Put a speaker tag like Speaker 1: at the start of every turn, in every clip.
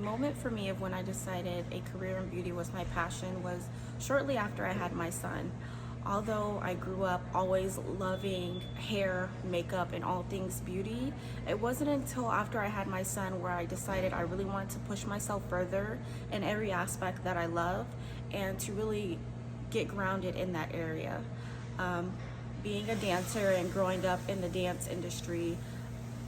Speaker 1: moment for me of when I decided a career in beauty was my passion was shortly after I had my son. Although I grew up always loving hair, makeup, and all things beauty, it wasn't until after I had my son where I decided I really wanted to push myself further in every aspect that I love and to really get grounded in that area. Being a dancer and growing up in the dance industry,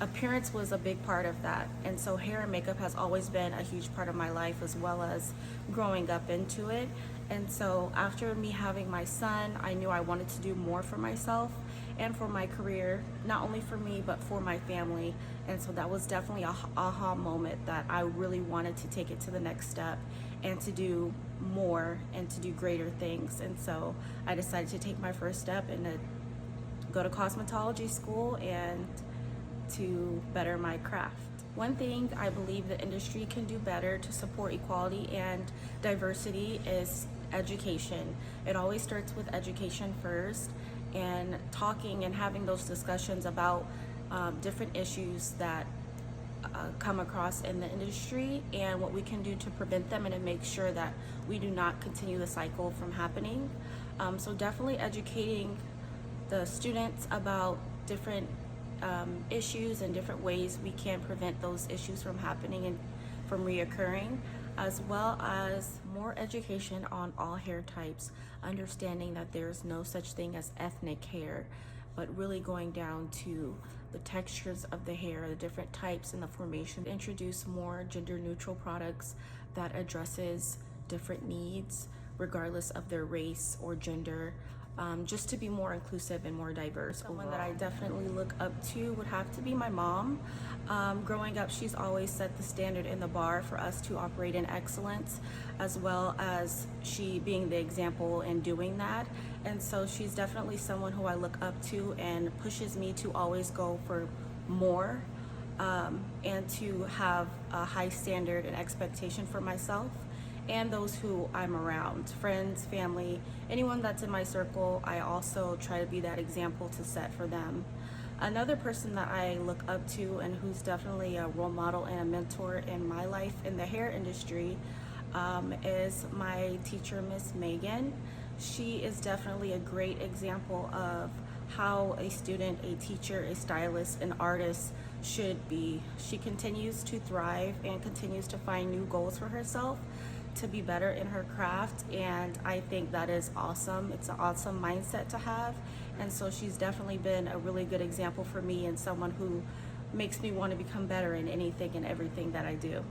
Speaker 1: appearance was a big part of that, and so hair and makeup has always been a huge part of my life, as well as growing up into it. And so after me having my son, I knew I wanted to do more for myself and for my career, not only for me but for my family. And so that was definitely a aha moment that I really wanted to take it to the next step and to do more and to do greater things. And so I decided to take my first step and to go to cosmetology school and to better my craft. One thing I believe the industry can do better to support equality and diversity is education. It always starts with education first, and talking and having those discussions about different issues that come across in the industry and what we can do to prevent them and to make sure that we do not continue the cycle from happening. So definitely educating the students about different issues and different ways we can prevent those issues from happening and from reoccurring, as well as more education on all hair types, understanding that there's no such thing as ethnic hair, but really going down to the textures of the hair, the different types and the formation. Introduce more gender neutral products that addresses different needs regardless of their race or gender, just to be more inclusive and more diverse. Someone that I definitely look up to would have to be my mom. Growing up, she's always set the standard in the bar for us to operate in excellence, as well as she being the example in doing that. And so she's definitely someone who I look up to and pushes me to always go for more, and to have a high standard and expectation for myself and those who I'm around, friends, family, anyone that's in my circle. I also try to be that example to set for them. Another person that I look up to and who's definitely a role model and a mentor in my life in the hair industry is my teacher, Miss Megan. She is definitely a great example of how a student, a teacher, a stylist, an artist should be. She continues to thrive and continues to find new goals for herself to be better in her craft, and I think that is awesome. It's an awesome mindset to have, and so she's definitely been a really good example for me and someone who makes me want to become better in anything and everything that I do.